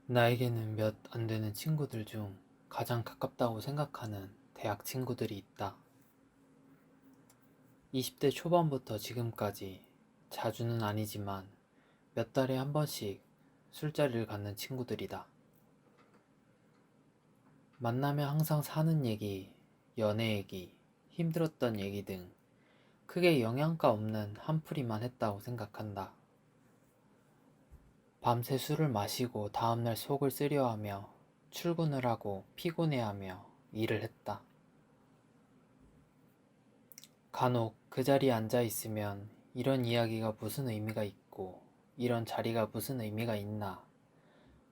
나에게는 몇 안 되는 친구들 중 가장 가깝다고 생각하는 대학 친구들이 있다. 20대 초반부터 지금까지 자주는 아니지만 몇 달에 한 번씩 술자리를 갖는 친구들이다. 만나면 항상 사는 얘기, 연애 얘기, 힘들었던 얘기 등 크게 영양가 없는 한풀이만 했다고 생각한다. 밤새 술을 마시고 다음날 속을 쓰려하며 출근을 하고 피곤해하며 일을 했다. 간혹 그 자리에 앉아 있으면 이런 이야기가 무슨 의미가 있고 이런 자리가 무슨 의미가 있나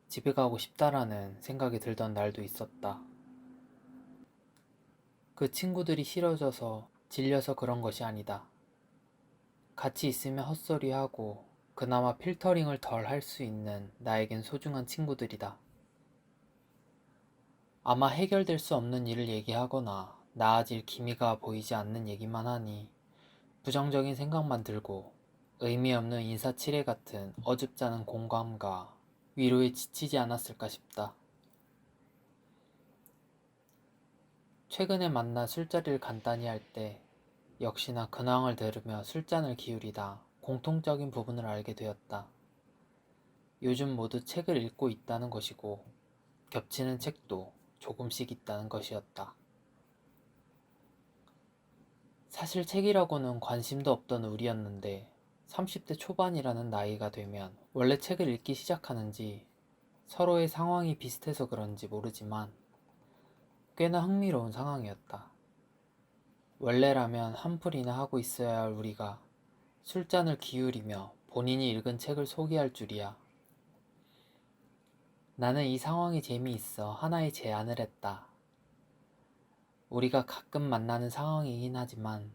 집에 가고 싶다라는 생각이 들던 날도 있었다. 그 친구들이 싫어져서 질려서 그런 것이 아니다. 같이 있으면 헛소리하고 그나마 필터링을 덜 할 수 있는 나에겐 소중한 친구들이다. 아마 해결될 수 없는 일을 얘기하거나 나아질 기미가 보이지 않는 얘기만 하니 부정적인 생각만 들고 의미 없는 인사치레 같은 어줍잖은 공감과 위로에 지치지 않았을까 싶다. 최근에 만나 술자리를 간단히 할 때 역시나 근황을 들으며 술잔을 기울이다 공통적인 부분을 알게 되었다. 요즘 모두 책을 읽고 있다는 것이고 겹치는 책도 조금씩 있다는 것이었다. 사실 책이라고는 관심도 없던 우리였는데 30대 초반이라는 나이가 되면 원래 책을 읽기 시작하는지 서로의 상황이 비슷해서 그런지 모르지만 꽤나 흥미로운 상황이었다. 원래라면 한풀이나 하고 있어야 할 우리가 술잔을 기울이며 본인이 읽은 책을 소개할 줄이야. 나는 이 상황이 재미있어 하나의 제안을 했다. 우리가 가끔 만나는 상황이긴 하지만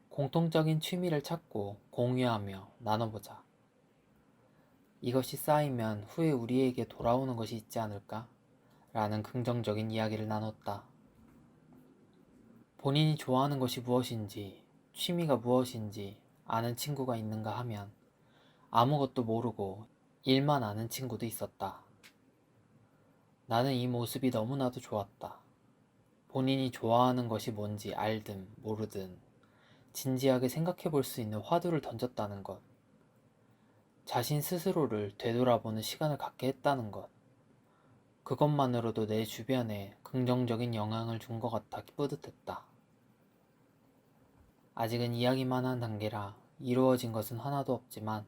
공통적인 취미를 찾고 공유하며 나눠보자. 이것이 쌓이면 후에 우리에게 돌아오는 것이 있지 않을까? 라는 긍정적인 이야기를 나눴다. 본인이 좋아하는 것이 무엇인지, 취미가 무엇인지 아는 친구가 있는가 하면 아무것도 모르고 일만 아는 친구도 있었다. 나는 이 모습이 너무나도 좋았다. 본인이 좋아하는 것이 뭔지 알든 모르든 진지하게 생각해 볼 수 있는 화두를 던졌다는 것. 자신 스스로를 되돌아보는 시간을 갖게 했다는 것. 그것만으로도 내 주변에 긍정적인 영향을 준 것 같아 뿌듯했다. 아직은 이야기만 한 단계라 이루어진 것은 하나도 없지만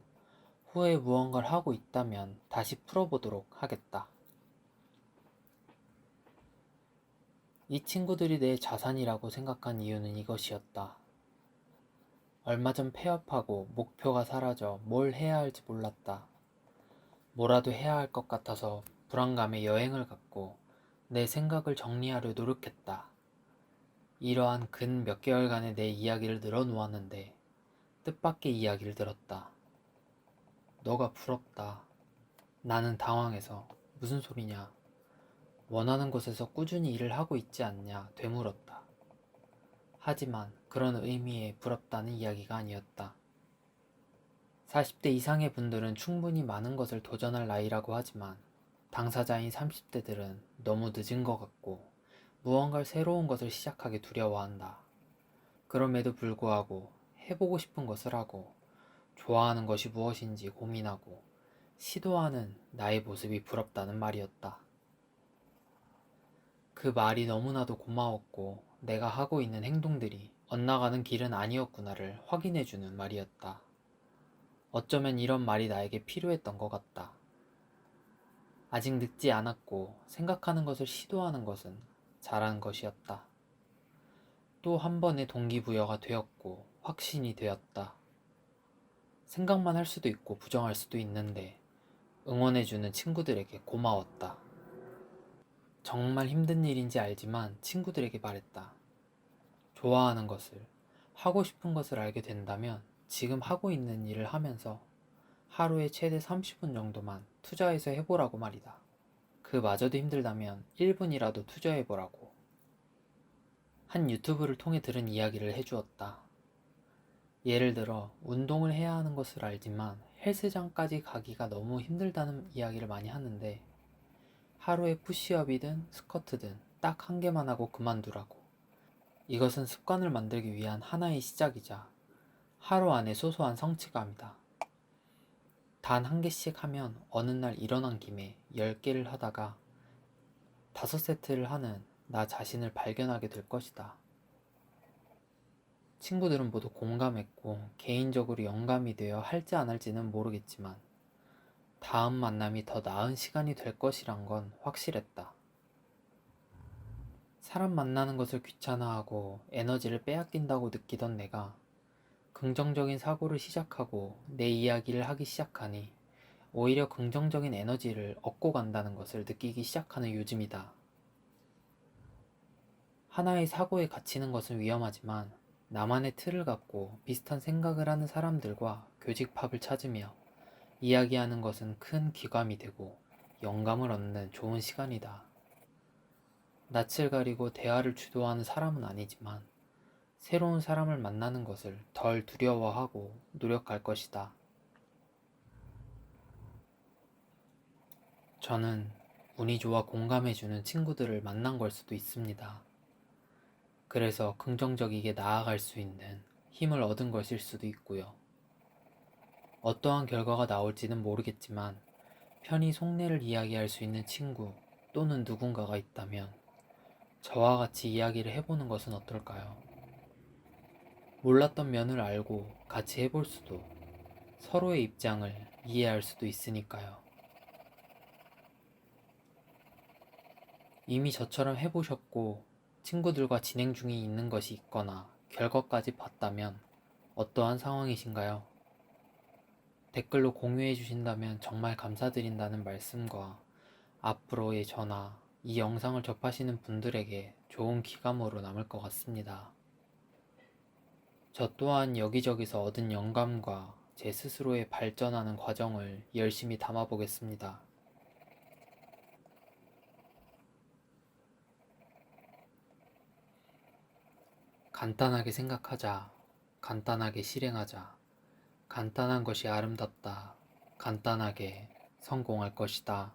후에 무언가를 하고 있다면 다시 풀어보도록 하겠다. 이 친구들이 내 자산이라고 생각한 이유는 이것이었다. 얼마 전 폐업하고 목표가 사라져 뭘 해야 할지 몰랐다. 뭐라도 해야 할 것 같아서 불안감에 여행을 갔고 내 생각을 정리하려 노력했다. 이러한 근 몇 개월간의 내 이야기를 늘어놓았는데 뜻밖의 이야기를 들었다. 너가 부럽다. 나는 당황해서 무슨 소리냐. 원하는 곳에서 꾸준히 일을 하고 있지 않냐 되물었다. 하지만 그런 의미의 부럽다는 이야기가 아니었다. 40대 이상의 분들은 충분히 많은 것을 도전할 나이라고 하지만 당사자인 30대들은 너무 늦은 것 같고 무언가 새로운 것을 시작하기 두려워한다. 그럼에도 불구하고 해보고 싶은 것을 하고 좋아하는 것이 무엇인지 고민하고 시도하는 나의 모습이 부럽다는 말이었다. 그 말이 너무나도 고마웠고 내가 하고 있는 행동들이 엇나가는 길은 아니었구나를 확인해주는 말이었다. 어쩌면 이런 말이 나에게 필요했던 것 같다. 아직 늦지 않았고 생각하는 것을 시도하는 것은 잘하는 것이었다. 또 한 번의 동기부여가 되었고 확신이 되었다. 생각만 할 수도 있고 부정할 수도 있는데 응원해주는 친구들에게 고마웠다. 정말 힘든 일인지 알지만 친구들에게 말했다. 좋아하는 것을, 하고 싶은 것을 알게 된다면 지금 하고 있는 일을 하면서 하루에 최대 30분 정도만 투자해서 해보라고 말이다. 그마저도 힘들다면 1분이라도 투자해보라고. 한 유튜브를 통해 들은 이야기를 해주었다. 예를 들어 운동을 해야 하는 것을 알지만 헬스장까지 가기가 너무 힘들다는 이야기를 많이 하는데 하루에 푸시업이든 스쿼트든 딱 한 개만 하고 그만두라고. 이것은 습관을 만들기 위한 하나의 시작이자 하루 안에 소소한 성취감이다. 단 한 개씩 하면 어느 날 일어난 김에 10개를 하다가 5세트를 하는 나 자신을 발견하게 될 것이다. 친구들은 모두 공감했고 개인적으로 영감이 되어 할지 안 할지는 모르겠지만 다음 만남이 더 나은 시간이 될 것이란 건 확실했다. 사람 만나는 것을 귀찮아하고 에너지를 빼앗긴다고 느끼던 내가 긍정적인 사고를 시작하고 내 이야기를 하기 시작하니 오히려 긍정적인 에너지를 얻고 간다는 것을 느끼기 시작하는 요즘이다. 하나의 사고에 갇히는 것은 위험하지만 나만의 틀을 갖고 비슷한 생각을 하는 사람들과 교집합을 찾으며 이야기하는 것은 큰 귀감이 되고 영감을 얻는 좋은 시간이다. 낯을 가리고 대화를 주도하는 사람은 아니지만 새로운 사람을 만나는 것을 덜 두려워하고 노력할 것이다. 저는 운이 좋아 공감해주는 친구들을 만난 걸 수도 있습니다. 그래서 긍정적이게 나아갈 수 있는 힘을 얻은 것일 수도 있고요. 어떠한 결과가 나올지는 모르겠지만 편히 속내를 이야기할 수 있는 친구 또는 누군가가 있다면 저와 같이 이야기를 해보는 것은 어떨까요? 몰랐던 면을 알고 같이 해볼 수도 서로의 입장을 이해할 수도 있으니까요. 이미 저처럼 해보셨고 친구들과 진행 중에 있는 것이 있거나 결과까지 봤다면 어떠한 상황이신가요? 댓글로 공유해 주신다면 정말 감사드린다는 말씀과 앞으로의 저나 이 영상을 접하시는 분들에게 좋은 귀감으로 남을 것 같습니다. 저 또한 여기저기서 얻은 영감과 제 스스로의 발전하는 과정을 열심히 담아보겠습니다. 간단하게 생각하자. 간단하게 실행하자. 간단한 것이 아름답다. 간단하게 성공할 것이다.